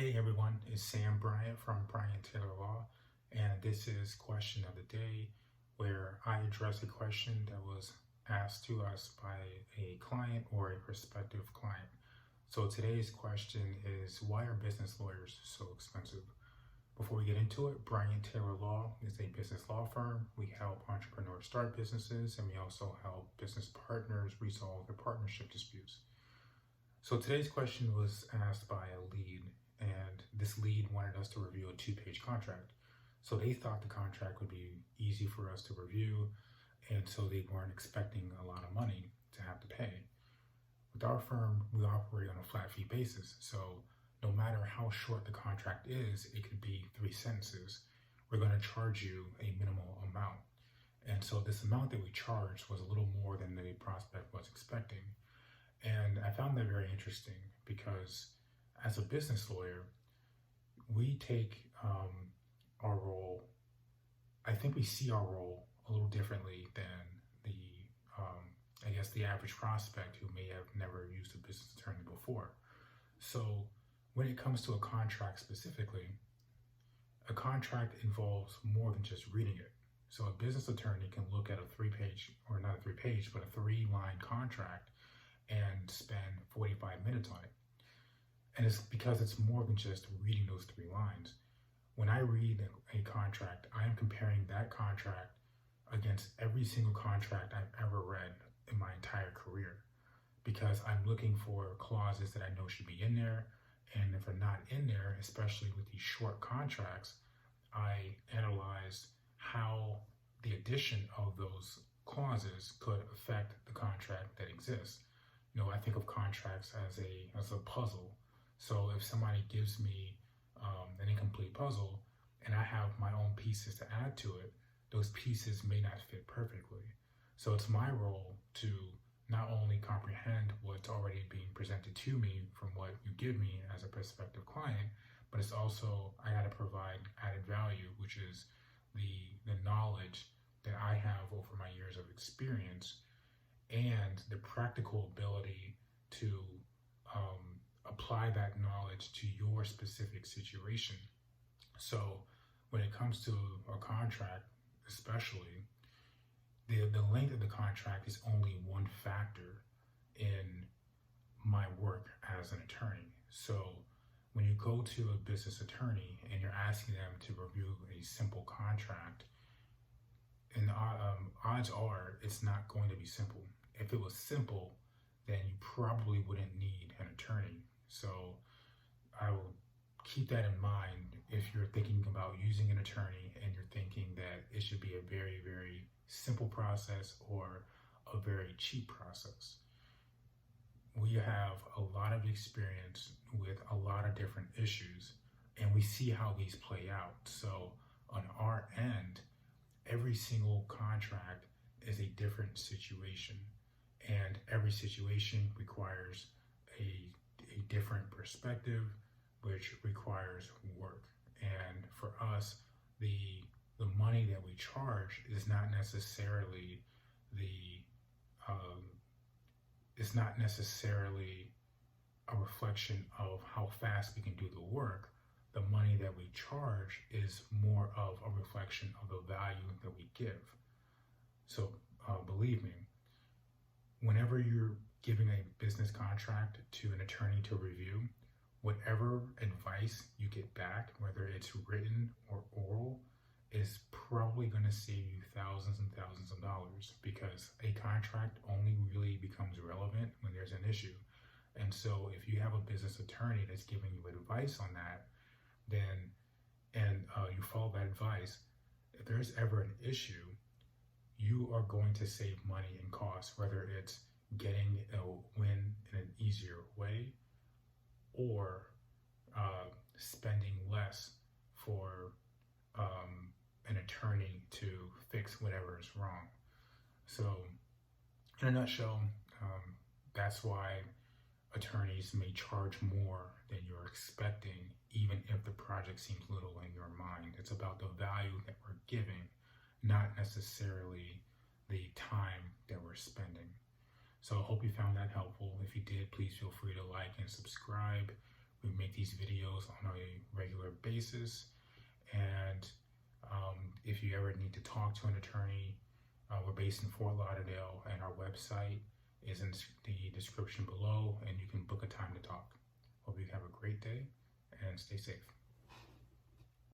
Hey everyone, it's Sam Bryant from Bryant Taylor Law, and this is Question of the Day, where I address a question that was asked to us by a client or a prospective client. So today's question is, why are business lawyers so expensive? Before we get into it, Bryant Taylor Law is a business law firm. We help entrepreneurs start businesses, and we also help business partners resolve their partnership disputes. So today's question was asked by a lead, and this lead wanted us to review a 2-page contract. So they thought the contract would be easy for us to review, and so they weren't expecting a lot of money to have to pay. With our firm, we operate on a flat fee basis, so no matter how short the contract is, it could be 3 sentences, we're going to charge you a minimal amount. And so this amount that we charged was a little more than the prospect was expecting. And I found that very interesting because as a business lawyer, we take our role, I think we see our role a little differently than the average prospect who may have never used a business attorney before. So when it comes to a contract specifically, a contract involves more than just reading it. So a business attorney can look at a 3-page, or not a 3-page, but a 3-line contract and spend 45 minutes on it. And it's because it's more than just reading those 3 lines. When I read a contract, I am comparing that contract against every single contract I've ever read in my entire career, because I'm looking for clauses that I know should be in there. And if they're not in there, especially with these short contracts, I analyze how the addition of those clauses could affect the contract that exists. I think of contracts as a puzzle. So if somebody gives me an incomplete puzzle and I have my own pieces to add to it, those pieces may not fit perfectly. So it's my role to not only comprehend what's already being presented to me from what you give me as a prospective client, but it's also, I got to provide added value, which is the knowledge that I have over my years of experience and the practical ability to apply that knowledge to your specific situation. So when it comes to a contract, especially, the length of the contract is only one factor in my work as an attorney. So when you go to a business attorney and you're asking them to review a simple contract, and odds are it's not going to be simple. If it was simple, then you probably wouldn't need an attorney. So I will keep that in mind if you're thinking about using an attorney and you're thinking that it should be a very, very simple process or a very cheap process. We have a lot of experience with a lot of different issues, and we see how these play out. So on our end, every single contract is a different situation, and every situation requires a different perspective, which requires work. And for us, the money that we charge is not necessarily a reflection of how fast we can do the work. The money that we charge is more of a reflection of the value that we give. So believe me, whenever you're giving a business contract to an attorney to review, whatever advice you get back, whether it's written or oral, is probably going to save you thousands and thousands of dollars, because a contract only really becomes relevant when there's an issue. And so if you have a business attorney that's giving you advice on that, and you follow that advice, if there's ever an issue, you are going to save money and costs, whether it's getting a win in an easier way or spending less for an attorney to fix whatever is wrong. So in a nutshell, that's why attorneys may charge more than you're expecting, even if the project seems little in your mind. It's about the value that we're giving, not necessarily the time that we're spending. So I hope you found that helpful. If you did, please feel free to like and subscribe. We make these videos on a regular basis. And if you ever need to talk to an attorney, we're based in Fort Lauderdale, and our website is in the description below, and you can book a time to talk. Hope you have a great day and stay safe.